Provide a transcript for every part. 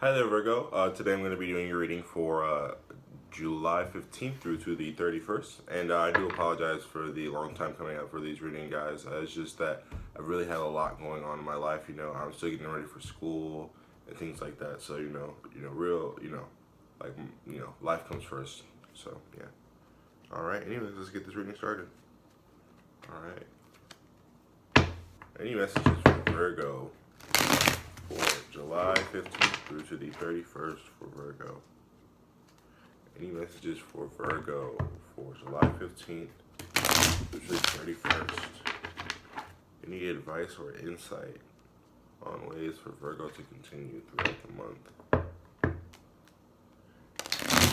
Hi there, Virgo. Today I'm going to be doing your reading for July 15th through to the 31st. And I do apologize for the long time coming out for these reading, guys. It's just that I've really had a lot going on in my life. I'm still getting ready for school and things like that. So, life comes first. So, yeah. All right. Anyways, let's get this reading started. All right. Any messages for Virgo for July 15th through to the 31st for Virgo? Any messages for Virgo for July 15th through to the 31st? Any advice or insight on ways for Virgo to continue throughout the month?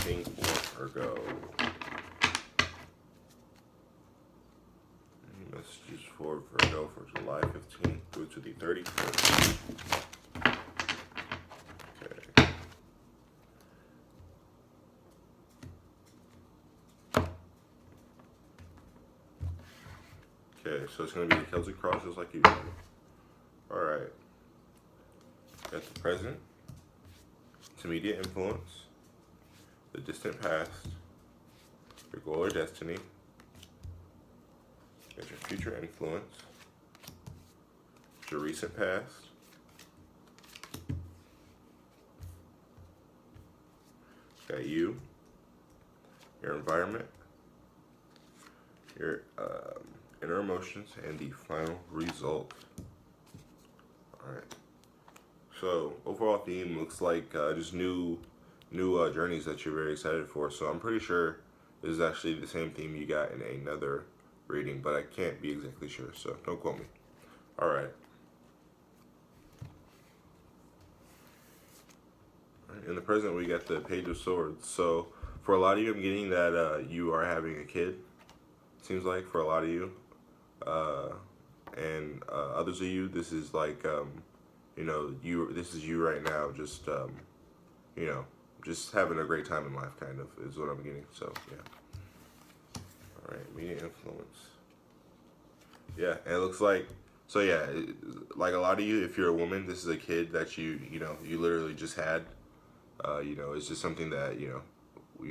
Anything for Virgo? Any messages for Virgo for July 15th through to the 31st? Okay. Okay, so it's going to be the Celtic cross just like usual. Alright. Got the present, its immediate influence, the distant past, your goal or destiny, got your future influence, your recent past, got you, your environment, your inner emotions, and the final result. Alright. So, overall theme looks like just new journeys that you're very excited for. So, I'm pretty sure this is actually the same theme you got in another reading, but I can't be exactly sure, so don't quote me. Alright. In the present, we got the Page of Swords. So, for a lot of you, I'm getting that you are having a kid. Seems like for a lot of you, and others of you, this is like this is you right now, just just having a great time in life, kind of is what I'm getting. So yeah. All right, media influence. Yeah, and it looks like like a lot of you, if you're a woman, this is a kid that you literally just had. It's just something that you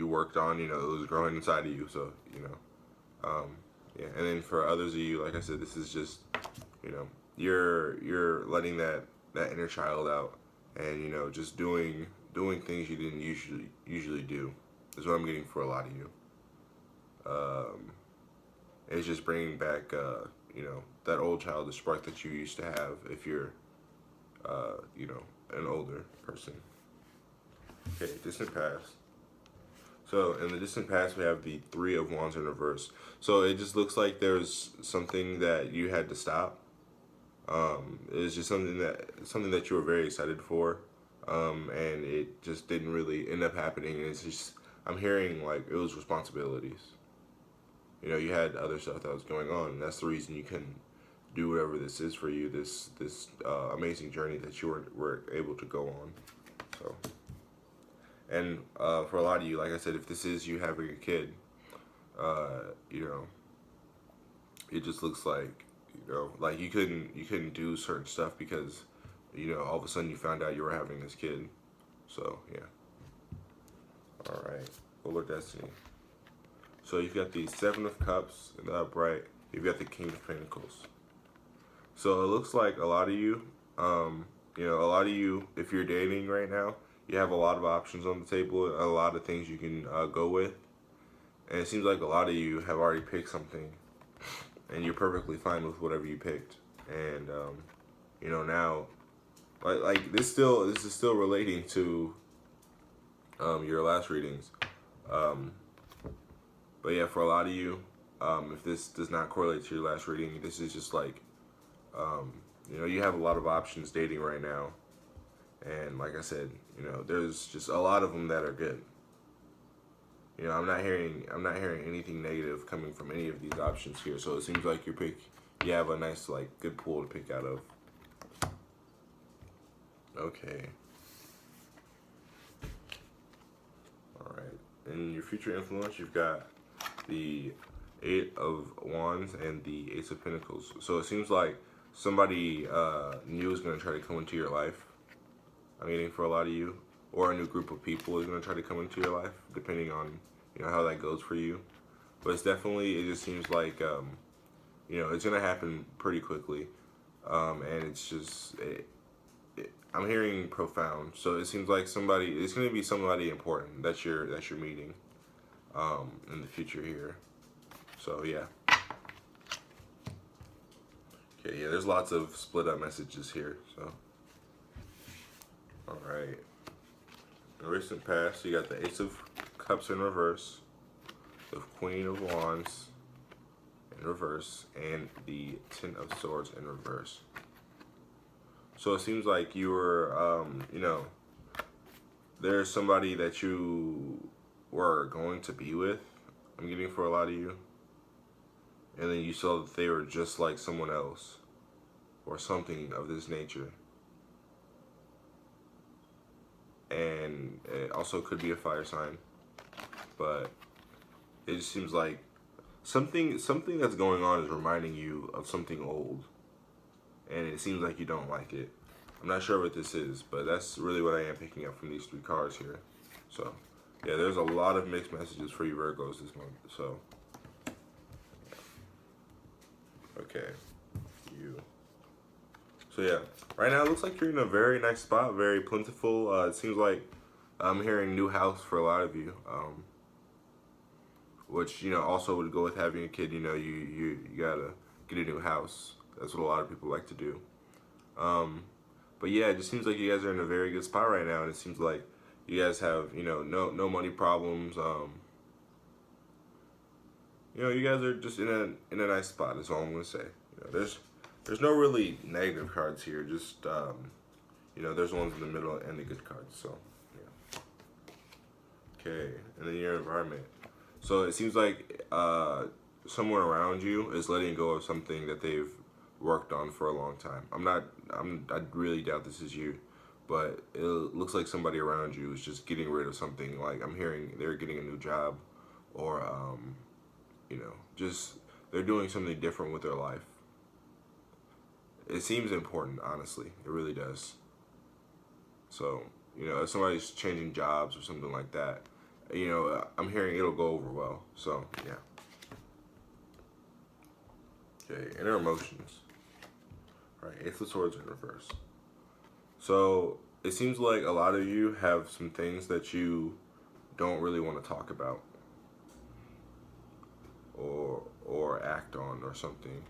worked on. It was growing inside of you. So yeah. And then for others of you, like I said, this is just you're letting that inner child out, and just doing things you didn't usually do is what I'm getting for a lot of you. It's just bringing back that old childish spark that you used to have if you're an older person. Okay, distant past. So in the distant past, we have the Three of Wands in reverse. So it just looks like there's something that you had to stop. It's just something that you were very excited for, and it just didn't really end up happening. And it's just I'm hearing like it was responsibilities. You had other stuff that was going on, and that's the reason you couldn't do whatever this is for you. This amazing journey that you were able to go on. So. And for a lot of you, like I said, if this is you having a kid, it just looks like like you couldn't do certain stuff because all of a sudden you found out you were having this kid. So yeah. All right, Fuller Destiny. So you've got the Seven of Cups in the upright. You've got the King of Pentacles. So it looks like a lot of you, if you're dating right now, you have a lot of options on the table, a lot of things you can go with. And it seems like a lot of you have already picked something, and you're perfectly fine with whatever you picked. And now, like this is still relating to your last readings. But yeah, for a lot of you, if this does not correlate to your last reading, this is just like you have a lot of options dating right now. And like I said, there's just a lot of them that are good. I'm not hearing anything negative coming from any of these options here. So it seems like you have a nice good pool to pick out of. Okay. All right. In your future influence, you've got the Eight of Wands and the Ace of Pentacles. So it seems like somebody new is going to try to come into your life. I'm getting for a lot of you, or a new group of people is going to try to come into your life, depending on how that goes for you. But it's definitely, it just seems like it's going to happen pretty quickly, and it's just I'm hearing profound. So it seems like it's going to be somebody important that you're meeting in the future here. So yeah. Okay, yeah, there's lots of split up messages here. So, all right. In recent past, you got the Ace of Cups in reverse, the Queen of Wands in reverse, and the Ten of Swords in reverse. So it seems like you were, there's somebody that you were going to be with. I'm getting for a lot of you. And then you saw that they were just like someone else, or something of this nature. And it also could be a fire sign, but it just seems like something that's going on is reminding you of something old, and it seems like you don't like it. I'm not sure what this is, but that's really what I am picking up from these three cards here. So yeah, there's a lot of mixed messages for you Virgos this month. So okay, you. So yeah, right now it looks like you're in a very nice spot, very plentiful. It seems like I'm hearing new house for a lot of you, which also would go with having a kid. You gotta get a new house. That's what a lot of people like to do. But yeah, it just seems like you guys are in a very good spot right now, and it seems like you guys have no money problems. You guys are just in a nice spot. That's all I'm gonna say. There's no really negative cards here. Just there's ones in the middle and the good cards. So yeah. Okay, and then your environment. So it seems like someone around you is letting go of something that they've worked on for a long time. I really doubt this is you, but it looks like somebody around you is just getting rid of something. Like I'm hearing they're getting a new job, or just they're doing something different with their life. It seems important, honestly. It really does. So, if somebody's changing jobs or something like that, I'm hearing it'll go over well. So, yeah. Okay, inner emotions. All right, Ace of Swords in reverse. So, it seems like a lot of you have some things that you don't really want to talk about or act on or something.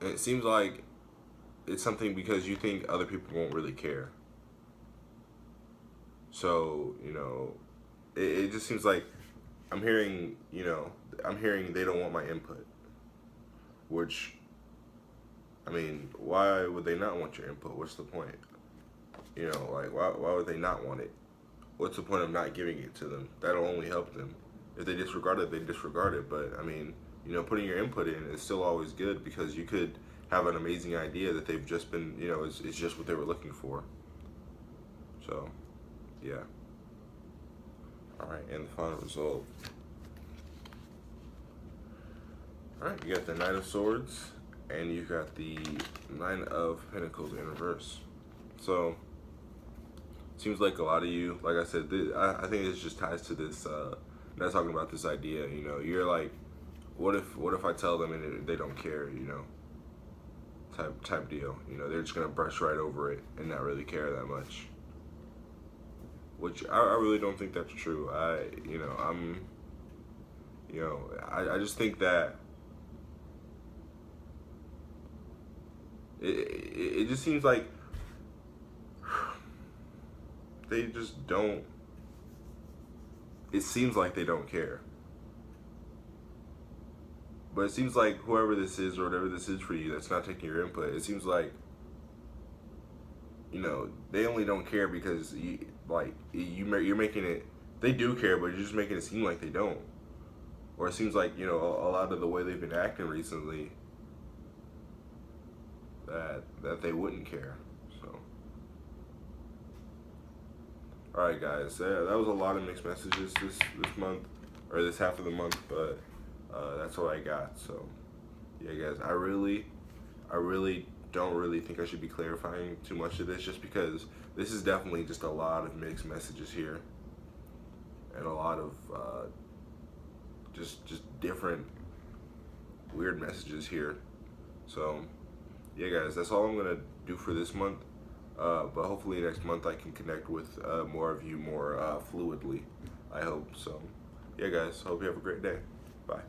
It seems like it's something because you think other people won't really care. So, it just seems like I'm hearing they don't want my input. Which, I mean, why would they not want your input? What's the point? Why would they not want it? What's the point of not giving it to them? That'll only help them. If they disregard it, they disregard it. But, I mean, putting your input in is still always good, because you could have an amazing idea that they've just been, it's just what they were looking for. So, yeah. All right, and the final result. All right, you got the Knight of Swords, and you got the Nine of Pentacles in reverse. So, seems like a lot of you, like I said, I think this just ties to this, not talking about this idea, you're like, what if I tell them and they don't care, type deal. They're just gonna brush right over it and not really care that much. Which I really don't think that's true. I just think that it just seems like they just don't. It seems like they don't care. But it seems like whoever this is or whatever this is for you that's not taking your input, it seems like, they only don't care because you're making it, they do care, but you're just making it seem like they don't. Or it seems like, a lot of the way they've been acting recently, that they wouldn't care. So, all right, guys, that was a lot of mixed messages this month, or this half of the month, but that's what I got. So yeah, guys, I really don't really think I should be clarifying too much of this, just because this is definitely just a lot of mixed messages here, and a lot of just different weird messages here. So yeah, guys, that's all I'm gonna do for this month. But hopefully next month I can connect with more of you more fluidly. I hope so. Yeah, guys, hope you have a great day. Bye.